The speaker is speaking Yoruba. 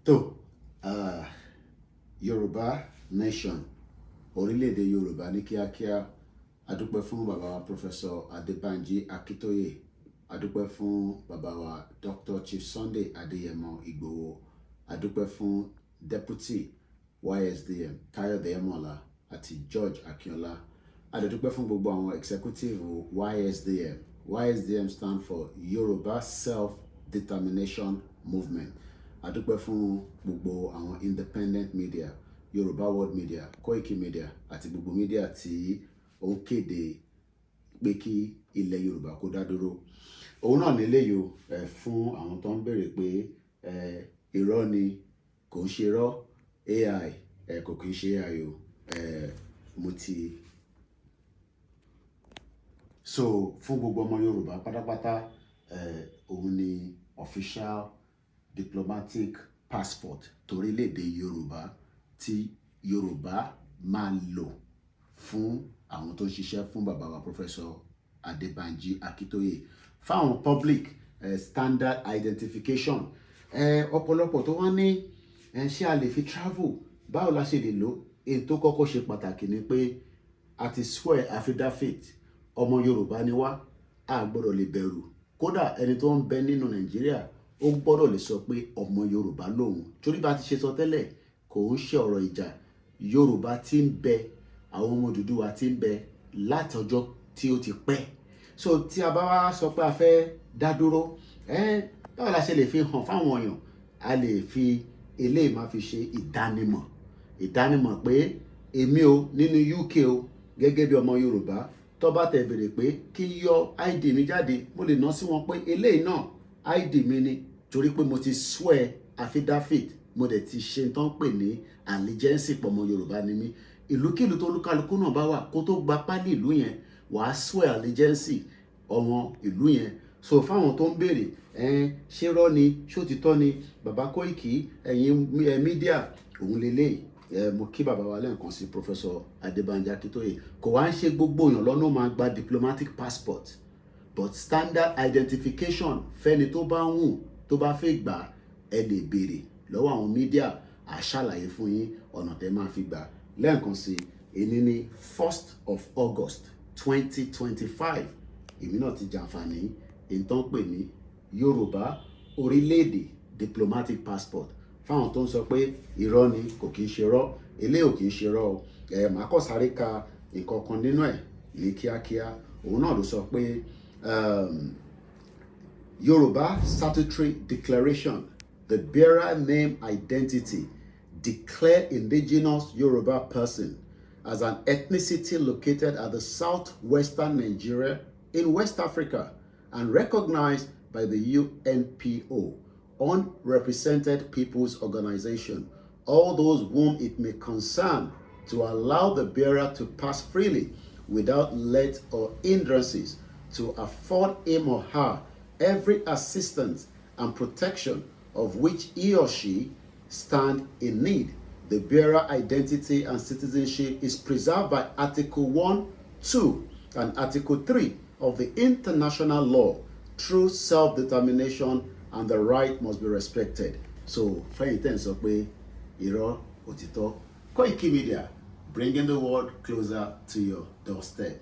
tó Yoruba Nation, orílẹ̀-èdè Yorùbá ní kíákíá, adúpẹ́ fún bàbá wa Professor Adébánjí Akíntóyè, adúpẹ́ fún bàbá wa Dr. Chief Sunday Adéyẹmọ Ìgbòho, adúpẹ́ fún Deputy YSDM Káyọ̀dé Ẹmọ́lá àti George Akínọlá, adúpẹ́ fún gbogbo àwọn executive YSDM. YSDM stand for Yoruba Self-Determination Movement. Adúpẹ́ fún gbogbo àwọn independent media, Yoruba World Media, Koiki Media àti gbogbo media tí ó ń kéde pé kí ilẹ̀ Yorùbá kó dá dúró. Òun náà nílé yìí fún àwọn tó ń béèrè pé irọ́ ni, kò ń ṣe irọ́, AI kò kì í ṣe AI o. Mo ti so fún gbogbo ọmọ Yorùbá pátápátá, òun ni official diplomatic passport torílẹ̀-èdè Yorùbá tí Yorùbá máa lò fún àwọn tó ń ṣiṣẹ́ fún bàbá wa Professor Adébánjí Akíntóyè. Fáwọn public standard identification, ọ̀pọ̀lọpọ̀ tó wá ní ṣé a lè fi travel, báwo la ṣe lè lò. Èyí tó kọ́kọ́ ṣe pàtàkì ni pé a ti swear affidavit, ọmọ Yorùbá ni wá, a gbọ́dọ̀ lè bẹ̀rù. Kódà ẹni tó ń bẹ nínú Nàìjíríà ó gbọ́dọ̀ lè sọ pé ọmọ Yorùbá lòun. Torí bá ti ṣe sọ tẹ́lẹ̀, kò ń ṣe ọ̀rọ̀ ìjà. Yorùbá ti ń bẹ, àwọn ọmọ Odùduwà ti ń bẹ láti ọjọ́ tí ó ti pẹ́. So tí a bá wá sọ pé a fẹ́ dá dúró, báwo la ṣe lè fi hàn fáwọn èèyàn? A lè fi eléyìí máa fi ṣe ìdánimọ̀ pé èmi o nínú UK o gẹ́gẹ́ bí ọmọ Yorùbá, tó bá tẹ̀ bèrè pé kí n yọ ID mi jáde, mo lè ná sí wọn pé eléyìí náà ID mi ni, torí pé mo ti swear affidavit, mo dẹ̀ ti ṣe tán pè ní allegiance pọ̀mọ Yorùbá ni mí. Ìlúkìlú tó olúkálukú náà bá wà, kó tó gba pálí ìlú yẹn, wàá swear allegiance ọmọ ìlú yẹn. So fáwọn tó ń béèrè ṣé rọ́ ni, ṣó ti tọ́ ni, bàbá Koiki ẹ̀yin mídíà, òun lélẹ́yìí. Mo kí bàbá wa lẹ́ẹ̀kan sí Professor Adébánjí Akíntóyè. Kò wá ń ṣe gbogbo èèyàn lọ́nà máa gba diplomatic passport, but standard identification fẹ́ni tó bá ń wù, tó bá fẹ́ gbà, ẹ lè béèrè lọ́wọ́ àwọn mídíà, á ṣàlàyé fún yín ọ̀nà tẹ́ máa fi gbà. Lẹ́ẹ̀kan sí, èní ní 1st of August 2025. Èmi náà ti jàǹfààní èyí tó ń pè ní Yorùbá orílẹ̀-èdè diplomatic passport. Fáwọn tó ń sọ pé irọ́ ni, kò kì í ṣe irọ́, eléyìí ò kì í ṣe irọ́ o. Màá kọ́ sáré ka nǹkan kan nínú ẹ̀ ní kíákíá. Òun náà ló sọ pé Yoruba Statutory Declaration, the bearer name identity, declare indigenous Yoruba person as an ethnicity located at the southwestern Nigeria in West Africa and recognized by the UNPO, Unrepresented Peoples Organization, all those whom it may concern, to allow the bearer to pass freely without let or hindrances, to afford him or her every assistance and protection of which he or she stand in need. The bearer identity and citizenship is preserved by Article 1, 2, and Article 3 of the international law. True self-determination and the right must be respected. So, fẹ́yìn tẹ́ ń sọ pé irọ́, òtítọ́. Koiki Media, bringing the world closer to your doorstep.